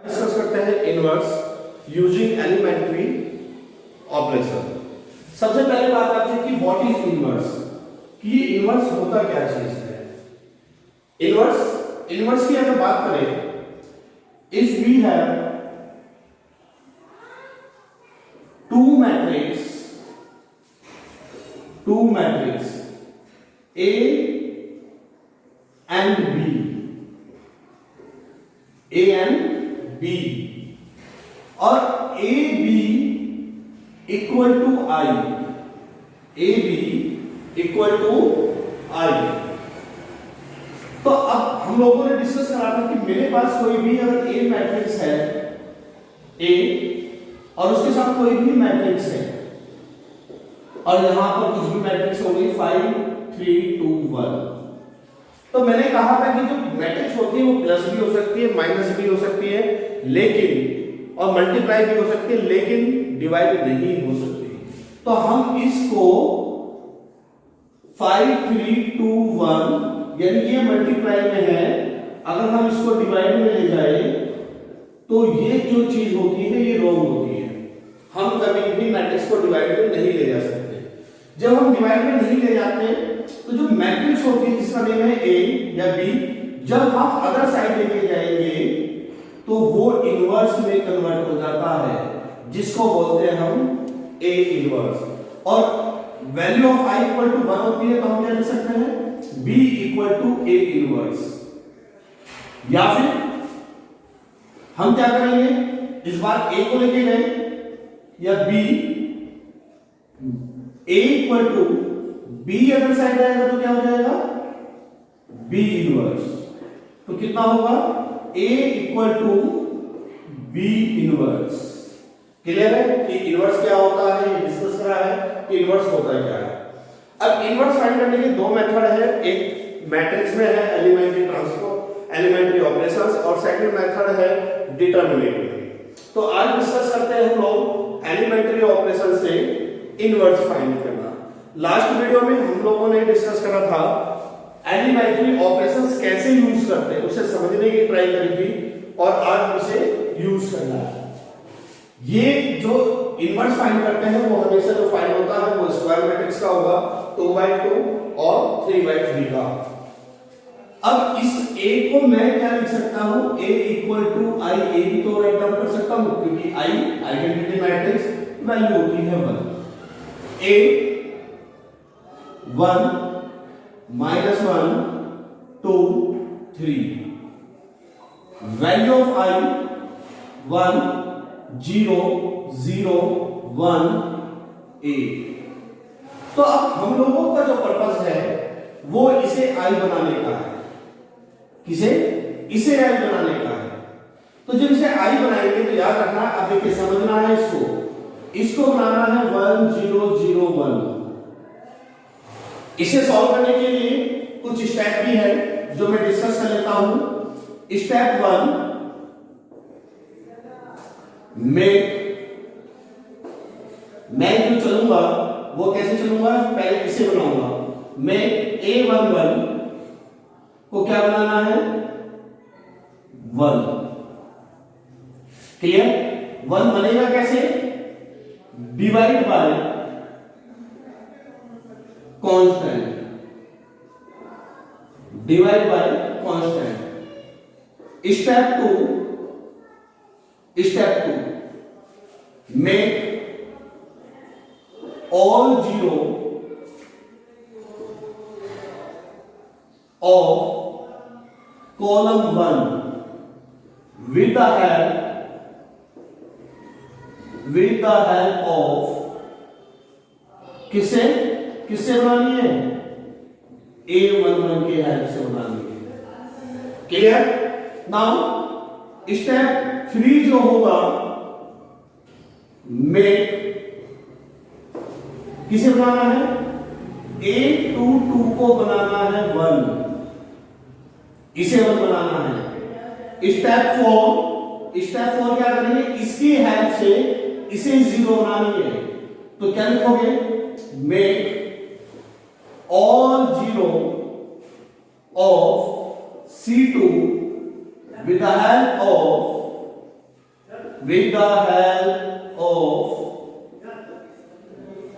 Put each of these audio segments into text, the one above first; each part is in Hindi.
डिस्कस करते हैं इनवर्स यूजिंग एलिमेंट्री ऑपरेशन। सबसे पहले बात आती है कि व्हाट इज इनवर्स, कि इनवर्स होता क्या चीज है। इनवर्स की अगर बात करें, if we have two matrix A and B और A B equal to I, तो अब हम लोगों ने डिस्कस करा था कि मेरे पास कोई भी अगर A मैट्रिक्स है A और उसके साथ कोई भी मैट्रिक्स है और यहां पर कुछ भी मैट्रिक्स हो गई 5 3 2 1, तो मैंने कहा था कि जो मैट्रिक्स होती है वो प्लस भी हो सकती है, माइनस भी हो सकती है, लेकिन और मल्टीप्लाई भी हो सकती है, लेकिन डिवाइड नहीं हो सकती। तो हम इसको 5 3 2 1 यानी ये मल्टीप्लाई में है, अगर हम इसको डिवाइड में ले जाए तो ये जो चीज होती है ये रॉन्ग होती है। हम कभी भी मैट्रिक्स को डिवाइड में नहीं ले जा सकते। जब हम डिवाइड में नहीं ले जाते तो जो मैट्रिक्स होती है जिसका नेम है A या B, जब हम अदर साइड लेके जाएंगे तो वो इनवर्स में कन्वर्ट हो जाता है, जिसको बोलते हैं हम A इनवर्स। और value of I equal to 1 होती है तो हम क्या लिख सकते हैं B equal to A inverse. या फिर हम क्या करेंगे, इस बार A को लेके गए या B, A equal to B अगर साइड आएगा तो क्या हो जाएगा B इनवर्स। तो कितना होगा A equal to B inverse. Clear है कि इनवर्स क्या होता है, ये डिस्कस करा है कि इनवर्स होता है क्या है। अब इनवर्स फाइंड करने के दो मेथड है, एक मैट्रिक्स में है एलिमेंट्री ऑपरेशंस और सेकंड मेथड है डिटरमिनेटिव। तो आज डिस्कस करते हैं हम लोग एलिमेंट्री ऑपरेशन से इनवर्स फाइंड करना। लास्ट वीडियो में हम लोगों ने डिस्कस करा था एलिमेंट्री ऑपरेशंस कैसे यूज करते हैं, उसे समझने की ट्राई करी थी और आज उसे यूज करना है। ये जो इनवर्स फाइंड करते हैं वो हमेशा जो फाइंड होता है वो स्क्वायर मैट्रिक्स का होगा 2/2 और 3/3 का। अब इस A को मैं क्या लिख सकता हूं, A equal to I, A भी तो राइट डाउन कर सकता हूं क्योंकि I आइडेंटिटी मैट्रिक्स वैल्यू होती है 1। A 1 -1 2 3, value of I 1 0 0 1 8। तो अब हम लोगों का जो पर्पस है वो इसे I बनाने का है। किसे? इसे I बनाने का है। तो जब इसे I बनाएंगे तो याद रखना, अब देखिए समझना है इसको बनाना है 1 0 0 1। इसे सॉल्व करने के लिए कुछ स्टेप भी है जो मैं डिस्कस कर लेता हूं। स्टेप 1, मैं जो चलूंगा वो कैसे चलूंगा, पहले इसे बनाऊंगा। मैं A11 को क्या बनाना है 1। क्लियर? 1 बनेगा कैसे, divide by constant, divide by constant. Step 2, make all 0 of column 1 with the help of किससे बनानी है, A11 के हेल्प से बनानी है। क्लियर? नाउ स्टेप 3 जो होगा, मेक किसे बनाना है, A22 को बनाना है 1, इसे 1 बनाना है। स्टेप 4 क्या करेंगे, इसकी हेल्प से इसे 0 बनानी है। तो क्या लिखोगे, make all 0 of C2 with the help of with the help of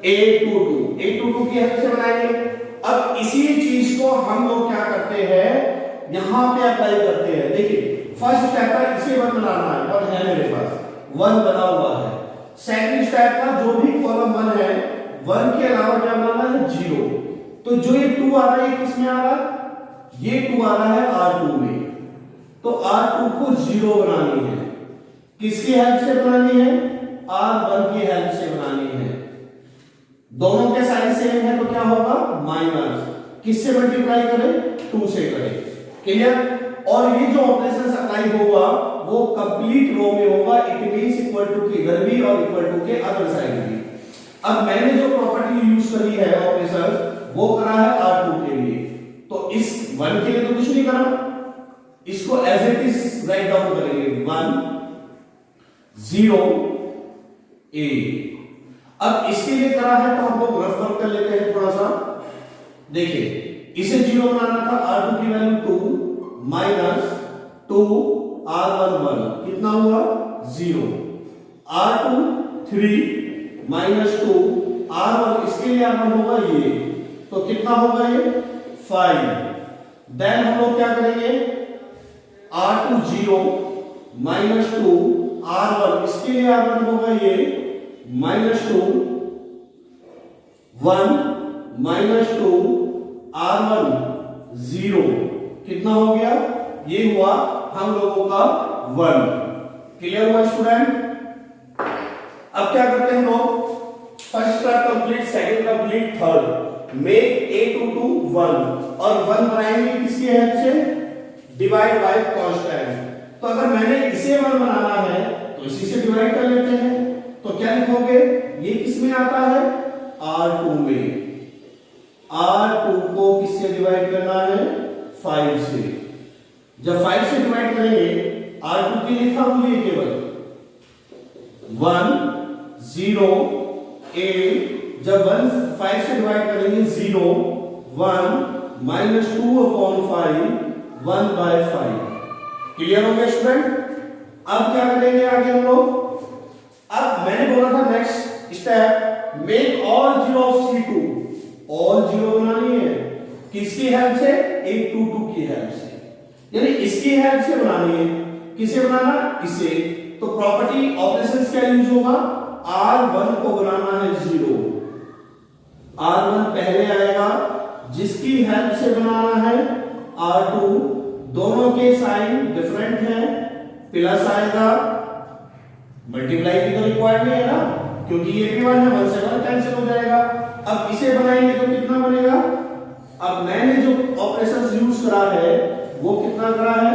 A22 की हेल्प से बनाएंगे। अब इसी चीज को हम लोग क्या करते हैं, यहां पे अप्लाई करते हैं। देखिए फर्स्ट स्टेप का इसे 1 बनाना है, 1 है मेरे पास, 1 बना हुआ है। सेकंड स्टेप का जो भी कॉलम 1 है, 1 के अलावा क्या बनाना है, 0। तो जो ये 2 आ रहा है ये किस में आ रहा है, ये 2 आ रहा है R2 में, तो R2 को 0 बनानी है। किसकी हेल्प से बनानी है, R1 की हेल्प से बनानी है। दोनों के साइन सेम है तो क्या होगा, माइनस, किससे मल्टीप्लाई करें, 2 से करें। क्लियर। और ये जो ऑपरेशन अप्लाई होगा वो कंप्लीट रो में होगा, इट मींस इक्वल टू के इधर भी और इक्वल टू के अदर साइड भी। अब मैंने जो प्रॉपर्टी यूज करी है ऑपरेशन, वो करा है R2 के लिए, तो इस 1 के लिए तो कुछ नहीं करा, इसको as it is write down करेंगे, 1 0 A। अब इसके लिए करा है तो हम लोग रफ वर्क कर लेते हैं थोड़ा सा। देखिए इसे 0 बनाना था, R2 की वैल्यू 2 माइनस 2 R1 1, कितना हुआ 0। R2 3 माइनस 2 R1, इसके लिए R1 होगा ये, तो कितना होगा ये 5। देन हम लोग क्या करेंगे, R2 0 माइनस 2 R1, इसके लिए R1 होगा ये -2 1 -2 R1 0, कितना हो गया, ये हुआ हम लोगों का 1। क्लियर हुआ स्टूडेंट। अब क्या करते हैं लोग, first step complete, second complete, third make A22 1 और 1 बनाएंगे किसकी हेल्प से, डिवाइड बाय कांस्टेंट। तो अगर मैंने इसे 1 बनाना है तो इसी से डिवाइड कर लेते हैं, तो क्या लिखोगे, ये किस में आता है, R2 में। R2 को किससे डिवाइड करना है, 5 से। जब 5 से डिवाइड करेंगे, R2 के लिए था बोलिए केवल 1 0 A, जब 1 5 से डिवाइड करेंगे 0 1 -2/5 1/5। क्लियर हो गया स्टूडेंट। अब क्या करेंगे आगे हम लोग, अब मैंने बोला था next step make all 0 of C2, all 0 बनानी है, किसकी हेल्प से, A22 की हेल्प से, यानी इसकी हेल्प से बनानी है। किसे बनाना, इसे। तो प्रॉपर्टी ऑपरेशंस क्या यूज होगा, R1 को बनाना है 0, R1 पहले आएगा, जिसकी हेल्प से बनाना है R2, दोनों के साइन डिफरेंट है, प्लस आएगा, मल्टीप्लाई की तो रिक्वायर्ड नहीं है ना, क्योंकि ये भी 1 है, 1 से 1 कैंसिल हो जाएगा। अब इसे बनाएंगे तो कितना बनेगा, अब मैंने जो ऑपरेशंस यूज करा है वो कितना करा है,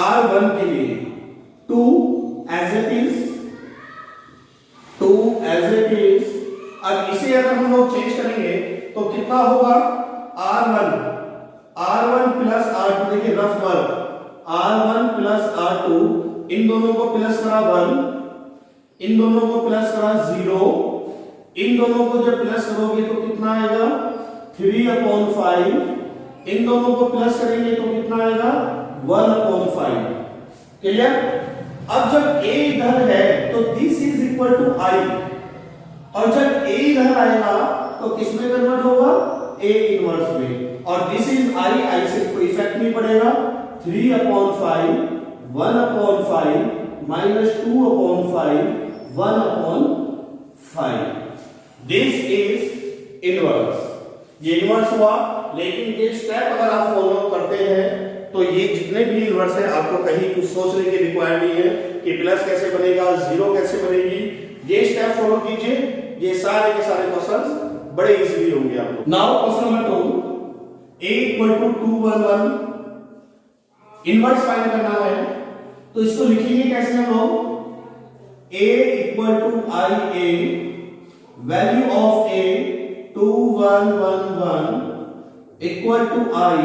R1 के लिए 2 as it is, 2 as it is. अब इसे अगर हम लोग चेंज करेंगे तो कितना होगा, R1 प्लस R2, देखिए rough work, R1 plus R2, इन दोनों को प्लस करा 1, इन दोनों को प्लस करा 0, इन दोनों को जब प्लस करोगे तो कितना आएगा 3/5, इन दोनों को प्लस करेंगे तो कितना आएगा 1/5। क्लियर। अब जब A इधर है तो this is equal to I, और जब A इधर आएगा तो किस में कन्वर्ट होगा, A इनवर्स में, और दिस इज I से कोई इफेक्ट नहीं पड़ेगा, 3/5 1/5 -2/5 1/5। दिस इज इनवर्स, ये इनवर्स हुआ। लेकिन ये स्टेप अगर आप फॉलो करते हैं तो ये जितने भी इनवर्स है आपको कहीं कुछ सोचने की रिक्वायर्ड नहीं है कि प्लस कैसे बनेगा, 0 कैसे बनेगी। ये स्टेप फॉलो कीजिए, ये सारे के सारे क्वेश्चंस बड़े इजीली होंगे आपको। Now question number 2, A = 2 1 1, inverse find करना है, तो इसको लिखेंगे कैसे हम लोग, A = IA, value of A 2 1 1 1 equal to I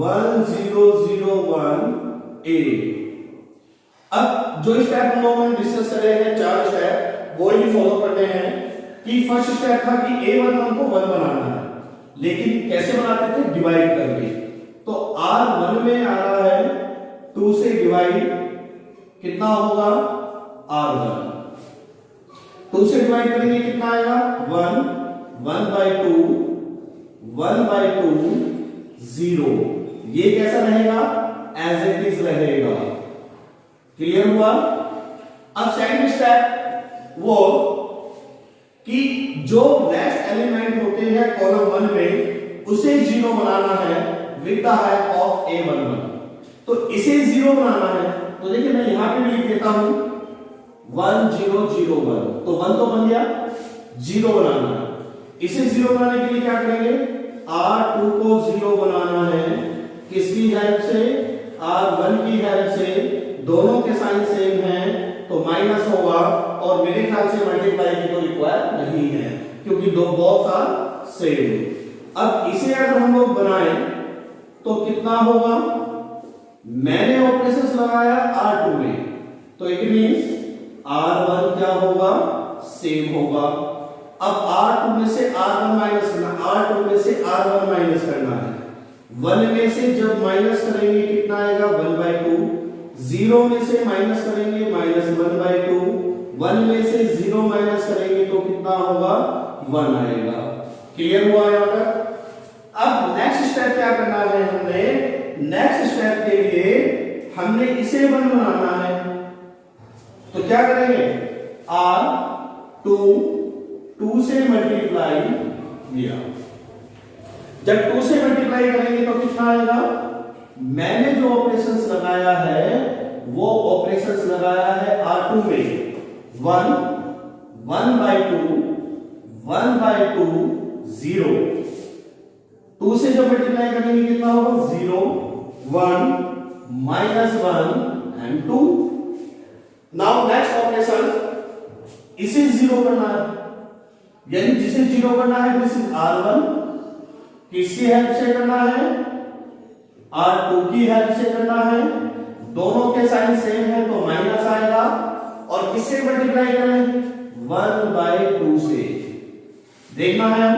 1 0 0 1 A। अब जो स्टेप हम लोगों ने डिस्कस करे हैं, 4 स्टेप, वो ही फॉलो करते हैं। कि फर्स्ट स्टेप था कि A11 को 1 बनाना है, लेकिन कैसे बनाते थे, डिवाइड करके। तो R1 में आ रहा है 2 से डिवाइड कितना होगा R1, 2 से डिवाइड करेंगे कितना आएगा 1, 1/2, 1/2, 0। ये कैसा रहेगा एज इट इज रहेगा। क्लियर हुआ। अब सेकंड स्टेप वो कि जो लेफ्ट एलिमेंट होते हैं कॉलम 1 में उसे 0 बनाना है with the help of A11। तो इसे 0 बनाना है तो देखिए मैं यहां पे भी लिख देता हूं 1 0 0 1, तो 1 तो बन गया, 0 बनाना है। इसे 0 बनाने के लिए क्या करेंगे, R2 को 0 बनाना है किसकी हेल्प से, R1 की हेल्प से। दोनों के साइन सेम हैं तो माइनस होगा, और मेरे ख्याल से मल्टीप्लाई की तो रिक्वायर नहीं है क्योंकि दो बोथ आर सेम। अब इसे अगर हम लोग बनाएं तो कितना होगा, मैंने ऑपरेशंस लगाया R2 में तो इट मींस R1 क्या होगा, सेम होगा। अब R2 में से R1 माइनस करना, R2 में से R1 माइनस करना है। 1 में से जब माइनस करेंगे कितना आएगा 1/2, 0 में से माइनस करेंगे -1/2, 1 में से 0 माइनस करेंगे तो कितना होगा 1 आएगा। क्लियर हुआ यहां तक। अब नेक्स्ट स्टेप क्या करना है, हमने नेक्स्ट स्टेप के लिए हमने इसे 1 बनाना है तो क्या करेंगे, R2 2 से मल्टीप्लाई किया, जब 2 से मल्टीप्लाई करेंगे तो कितना आएगा, मैंने जो ऑपरेशंस लगाया है वो ऑपरेशंस लगाया है R2 में 1, 1/2, 1/2, 0। 2 से जब मल्टीप्लाई करेंगे कितना होगा 0, 1, -1 एंड 2। नाउ नेक्स्ट ऑपरेशन, इसे 0 करना है, यानी जिसे 0 करना है दिस इज R1, किसकी हेल्प से करना है, R2 की हेल्प से करना है। दोनों के साइन सेम है तो माइनस आएगा, और किससे मल्टीप्लाई करें 1/2 से। देखना है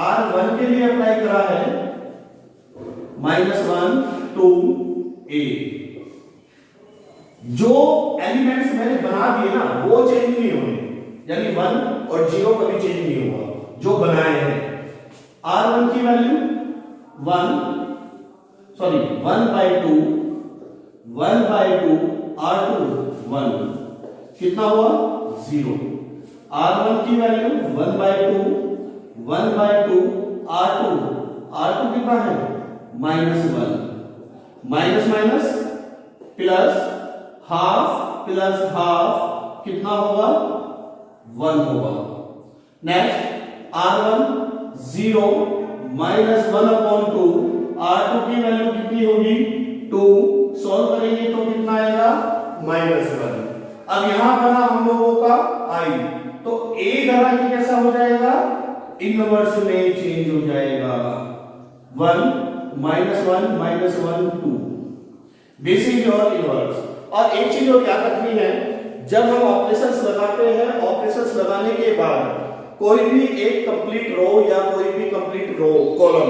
R1 के लिए अप्लाई करा है -1 2 a, जो एलिमेंट्स मैंने बना दिए ना वो चेंज नहीं होंगे, यानी 1 और 0 कभी चेंज नहीं होगा जो बनाए हैं। R1 की वैल्यू 1/2, 1/2, R2 1, कितना हुआ 0। R1 की वैल्यू 1/2, 1/2, R2 कितना है -1, माइनस माइनस प्लस हाफ कितना होगा 1 होगा। नेक्स्ट R1 0 -1/2, R2 की वैल्यू कितनी होगी 2, सॉल्व करेंगे तो कितना आएगा -1। अब यहां बना हम लोगों का I, तो A धरा की कैसा हो जाएगा, इनवर्स में चेंज हो जाएगा 1 -1 2। This is your inverse. और एक चीज और याद रखनी है, जब हम ऑपरेशंस लगाते हैं, ऑपरेशंस लगाने के बाद कोई भी एक कंप्लीट रो या कोई भी कंप्लीट रो कॉलम,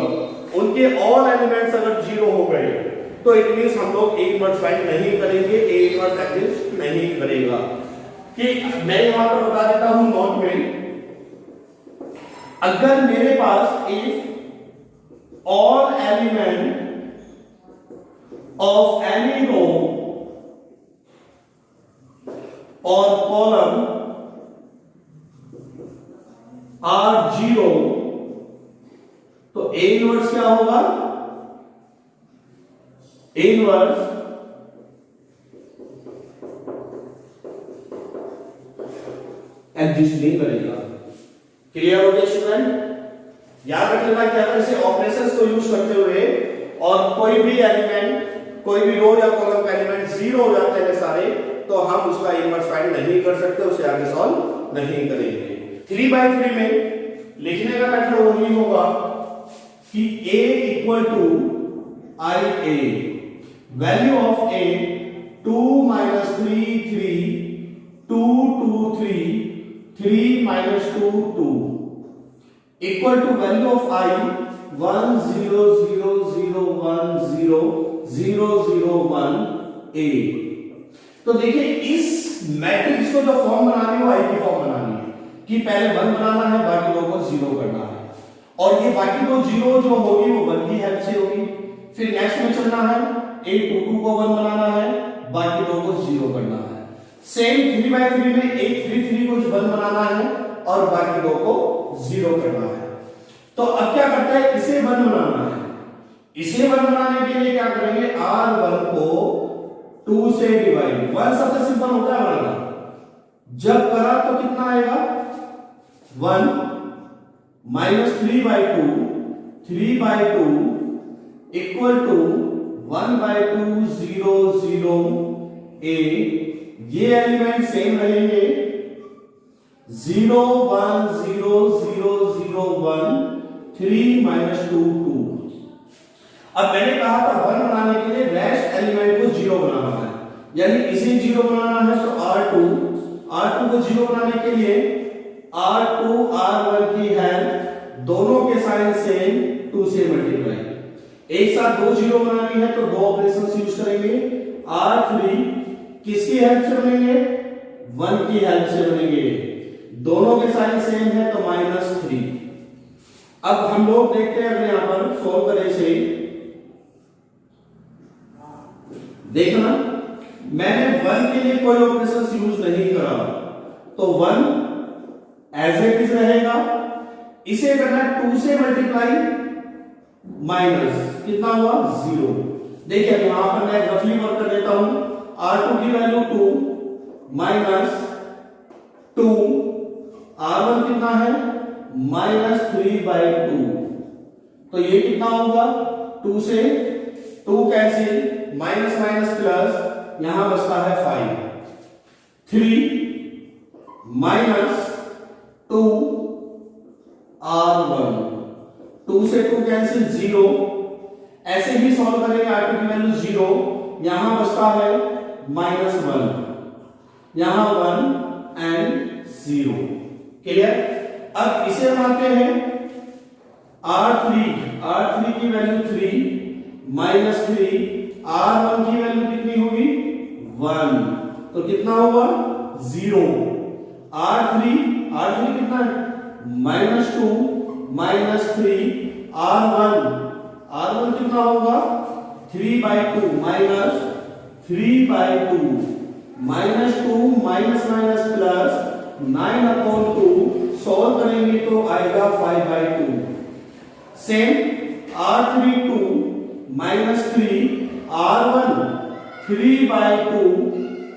उनके ऑल एलिमेंट्स अगर 0 हो गए तो इट मींस हम लोग एक इनवर्स फाइंड नहीं करेंगे, ए इनवर्स एग्जिस्ट नहीं करेगा। कि मैं यहां पर बता देता हूं नोट में, अगर मेरे पास if all element of any row और कॉलम आर 0, तो ए इनवर्स क्या होगा, ए इनवर्स एग्जिस्ट नहीं करेगा। क्लियर हो गया स्टूडेंट। याद रखना कि अगर इसे ऑपरेशंस को यूज करते हुए और कोई भी एलिमेंट, कोई भी रो या कॉलम का एलिमेंट 0 हो जाते हैं सारे, तो हम उसका इनवर्स फाइंड नहीं कर सकते, उसे आगे सॉल्व नहीं करेंगे। 3/3 में लिखने का मेथड वही होगा कि a equal to IA, value of a 2 - 3 3, 2 2 3, 3 - 2 2, equal to value of I 1 0 0 0 1 0 0 0 1 ए। तो देखिए इस मैट्रिक्स को जो फॉर्म बनानी है वो आई की फॉर्म बनानी है कि पहले 1 बनाना है, बाकी दो को 0 करना है, और ये बाकी दो 0 जो होगी वो 1 की हेल्प से होगी। फिर नेक्स्ट में चलना है A22 को 1 बनाना है, बाकी दो को 0 करना है। सेम 3/3 में A33 को 1 बनाना है और बाकी दो को 0 करना है। तो अब क्या करता है, इसे 1 बनाना है। इसे 1 बनाने के लिए क्या करेंगे, R1 को 2 से डिवाइड, 1 सबसे सिंपल होता है बनाना, जब करा तो कितना आएगा 1 माइनस 3/2, 3/2 इक्वल टू 1/2 0 0 a। ये एलिमेंट सेम रहेंगे 0 1 0 0 0 1 3 माइनस 2 2। अब मैंने कहा था 1 बनाने के लिए रेस्ट एलिमेंट को 0 बनाना है, यानी इसे 0 बनाना है। तो R2 को 0 बनाने के लिए R2 R1 की हेल्प, दोनों के साइन सेम 2 से मल्टीप्लाई, एक साथ दो 0 बनानी है तो दो ऑपरेशन यूज करेंगे। R3 किसकी हेल्प से बनेंगे, 1 की हेल्प से बनेंगे, दोनों के साइन सेम है तो -3। अब हम लोग देखते हैं अगर यहां पर सोल्व करें से, देखना मैंने 1 के लिए कोई ऑपरेशन यूज नहीं करा तो 1 एज इट इज रहेगा। इसे करना है 2 से मल्टीप्लाई, माइनस कितना हुआ 0। देखिए यहां पर मैं रफली वर्क कर देता हूं, R2 की वैल्यू 2 माइनस 2, R1 कितना है -3/2। तो ये कितना होगा 2 से 2 कैंसिल, माइनस माइनस प्लस, यहां बचता है 5, 3 माइनस 2 R1, 2 से 2 कैंसिल 0। ऐसे ही सॉल्व करेंगे, R2 की वैल्यू 0, यहां बचता है -1, यहां 1 एंड 0। क्लियर। अब इसे बनाते हैं R3 की वैल्यू 3 -3, R1 की वैल्यू कितनी होगी 1, तो कितना होगा 0। R3 कितना है -2 -3, R1 कितना होगा 3/2 minus 3/2, -2 minus minus plus 9/2, solve करेंगे तो आएगा 5/2। सेम R32 -3, R1 3/2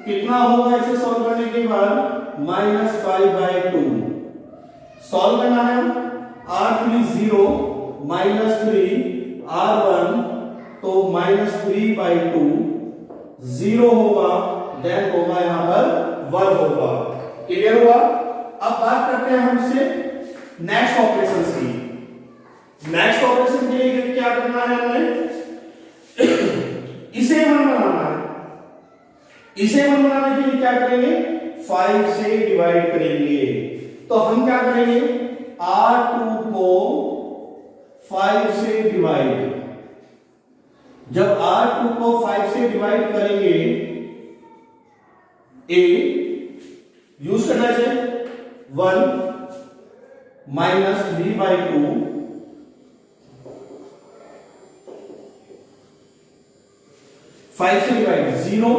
कितना होगा इसे सॉल्व करने के बाद -5/2। सॉल्व करना है R3 0 -3 R1, तो -3/2 0 होगा, देन होगा यहां पर 1 होगा। क्लियर हुआ। अब बात करते हैं हम इससे नेक्स्ट ऑपरेशन की। नेक्स्ट ऑपरेशन के लिए क्या करना है हमें, इसे 1 बनाना है। इसे 1 बनाने के लिए क्या करेंगे, 5 से डिवाइड करेंगे। तो हम क्या करेंगे, R2 को 5 से डिवाइड, जब R2 को 5 से डिवाइड करेंगे, A यूज करना है 1 -3/2, 5 से डिवाइड 0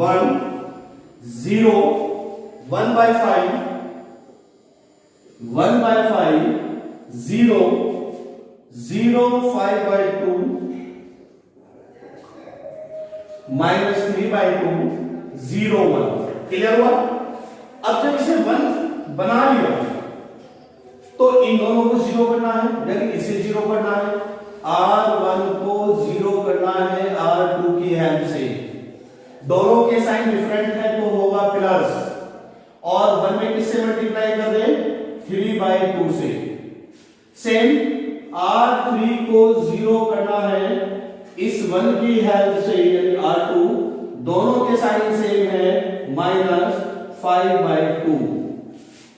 1 0 1/5 1/5 0 0 5/2 -3/2 0 1। क्लियर हुआ। अब जब इसे 1 बना लिया तो इन दोनों को 0 करना है, यानी इसे 0 करना है। R1 को 0 करना है R2 की हेल्प से, दोनों के साइन डिफरेंट है तो होगा प्लस, और 1 में किससे मल्टीप्लाई कर दे 3/2 से। सेम R3 को 0 करना है इस 1 की हेल्प से, यानी R2, दोनों के साइन सेम है -5/2।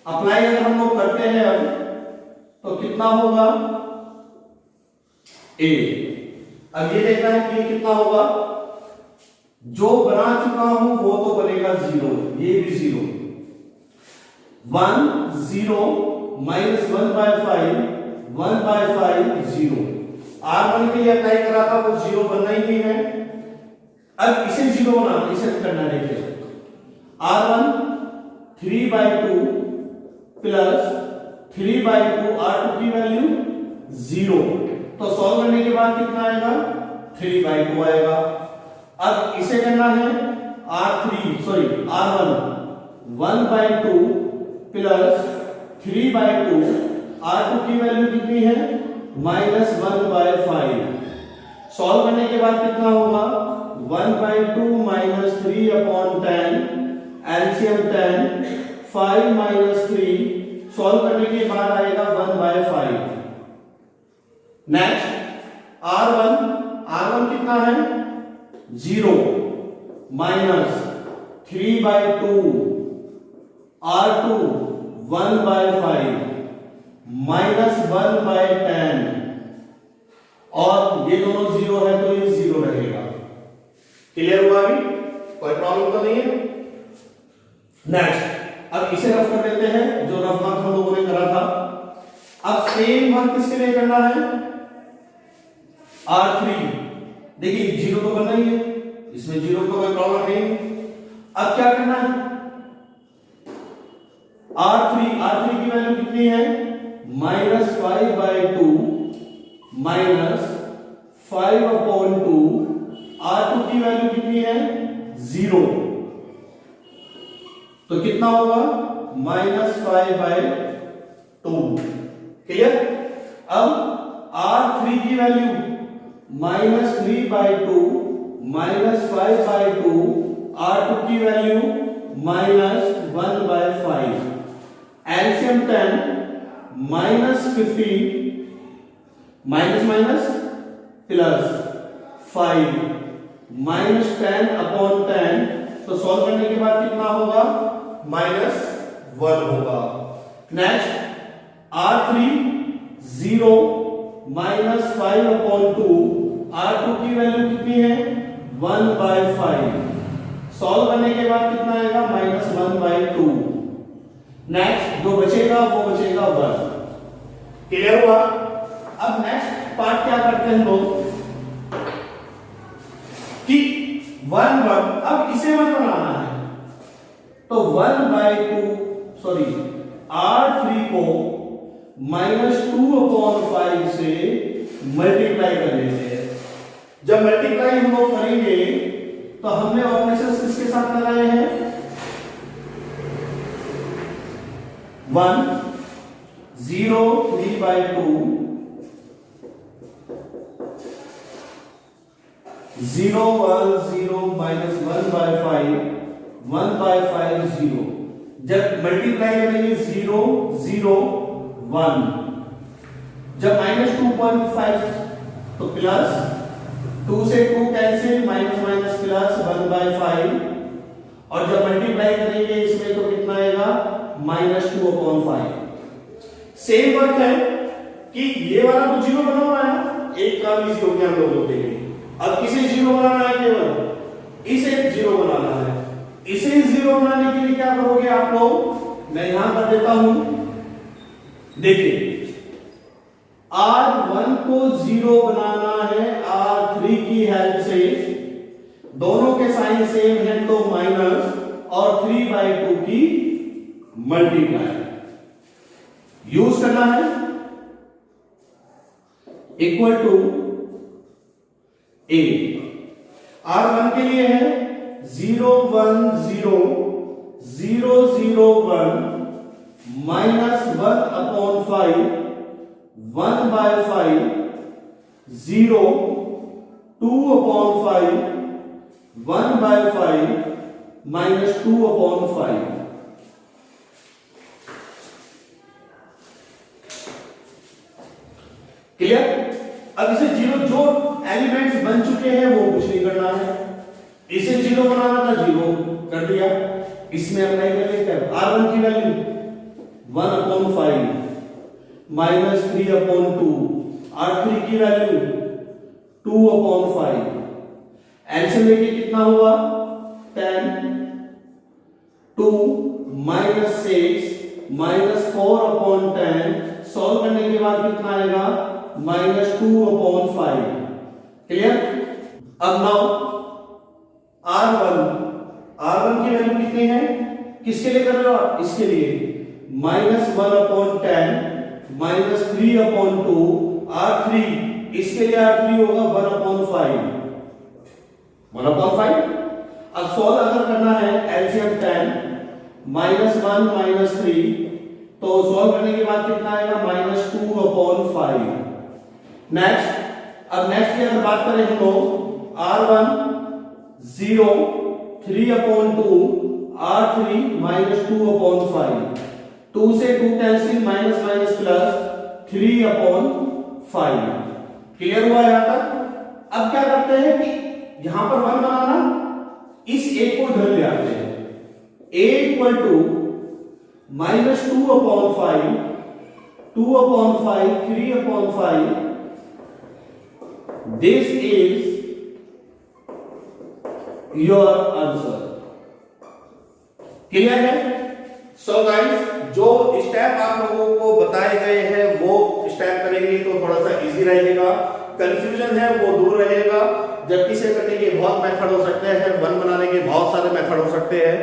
अप्लाई अगर हम लोग करते हैं अब तो कितना होगा A। अब ये देखना है कि कितना होगा जो बना चुका हूं वो तो बनेगा 0, ये भी 0, 1 0 माइनस 1/5 1/5 0। R1 के लिए अप्लाई करा था वो 0 बनना ही नहीं है। अब इसे 0 बनाना, इसे करना देखिए, R1 3/2 प्लस 3/2 R2 की वैल्यू 0, तो सॉल्व करने के बाद कितना आएगा 3/2 आएगा। अब इसे करना है R1 1/2 प्लस 3/2 R2 की वैल्यू कितनी है -1/5। सॉल्व करने के बाद कितना होगा 1/2 माइनस 3/10, एलसीएम 10, 5 माइनस 3, सॉल्व करने के बाद आएगा 1/5। नेक्स्ट R1 कितना है 0 माइनस 3/2 R2 1/5 माइनस 1/10, और ये दोनों 0 है तो ये 0 रहेगा। क्लियर हुआ? अभी कोई प्रॉब्लम तो नहीं है। नेक्स्ट अब इसे रफ कर देते हैं, जो रफ वर्क हम लोगों ने करा था। अब सेम वर्क किसके लिए करना है R3। देखिए 0 तो करना ही है, इसमें 0 तो कोई प्रॉब्लम नहीं। अब क्या करना है R3 की वैल्यू कितनी है -5/2 माइनस 5/2, R2 की वैल्यू कितनी है 0, तो कितना होगा -5/2। क्लियर? अब R3 की वैल्यू -3/2 माइनस 5/2, R2 की value -1/5, LCM 10 -15 minus minus plus 5 -10/10, तो सॉल्व करने के बाद कितना होगा -1 होगा। नेक्स्ट R3 0 -5/2, R2 की वैल्यू कितनी है 1/5, सॉल्व करने के बाद कितना आएगा -1/2। नेक्स्ट जो बचेगा वो बचेगा 1। क्लियर हुआ? अब नेक्स्ट पार्ट क्या करते हैं लोग कि 1 अब इसे 1 बनाना है, तो 1/2 R3 को -2/5 से मल्टीप्लाई कर लेते हैं। जब मल्टीप्लाई हम लोग करेंगे तो हमने ऑपरेशंस किसके साथ लगाए हैं 1 0 3/2 0 1 0 -1/5 1/5 0। जब मल्टीप्लाई करेंगे 0 0 1, जब -2.5 तो प्लस 2 से 2 कैंसिल, माइनस माइनस प्लस 1/5, और जब मल्टीप्लाई करेंगे इसमें तो कितना आएगा -2/5। सेम वर्क है कि ये वाला तो 0 बना हुआ है ना, एक का भी 0 के हम लोग देंगे। अब किसे 0 बनाना है, केवल इसे 0 बनाना है। इसे 0 बनाने के लिए क्या करोगे आप लोग, मैं यहां कर देता हूं। देखिए R1 को 0 बनाना है R3 की हेल्प से, दोनों के साइन सेम है तो माइनस, और 3/2 की मल्टीप्लाई यूज करना है, इक्वल टू A। R1 के लिए है 0 1 0 0 0 1 -1/5 1/5 0 2/5 1/5 -2/5। क्लियर? अब इसे 0, जो एलिमेंट्स बन चुके हैं वो कुछ नहीं करना है। इसे 0 बनाना था, 0 कर दिया। इसमें अप्लाई कर लेते हैं। R1 की वैल्यू 1/5 -3/2, R3 की वैल्यू 2/5, एलसीएम लेके कितना हुआ 10, 2 माइनस 6 माइनस 4/10, सॉल्व करने के बाद कितना आएगा -2/5। क्लियर। अब नाउ R1 की वैल्यू कितनी है, किसके लिए कर रहे हो आप, इसके लिए -1/10 -3/2, R3 इसके लिए R3 होगा 1/5। अब सॉल्व अगर करना है एलसीएम 10 -1 -3, तो सॉल्व करने के बाद कितना आएगा -2/5। नेक्स्ट की अगर बात करें हम लोग R1 0 3/2, R3 -2/5, 2 से 2 cancel, minus minus plus 3/5। Clear हुआ यहां तक। अब क्या करते हैं कि यहां पर 1 बनाना, इस a को इधर ले आते हैं, a equal to -2/5, 2/5, 3/5, this is your answer. Clear है। सो गाइस, जो स्टेप आप लोगों को बताए गए हैं वो स्टेप करेंगे तो थोड़ा सा इजी रहेगा, कंफ्यूजन है वो दूर रहेगा। जबकि इसे करने के बहुत मेथड हो सकते हैं, 1 बनाने के बहुत सारे मेथड हो सकते हैं,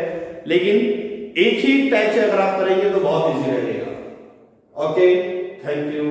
लेकिन एक ही टाइप से अगर आप करेंगे तो बहुत इजी रहेगा। Okay, thank you.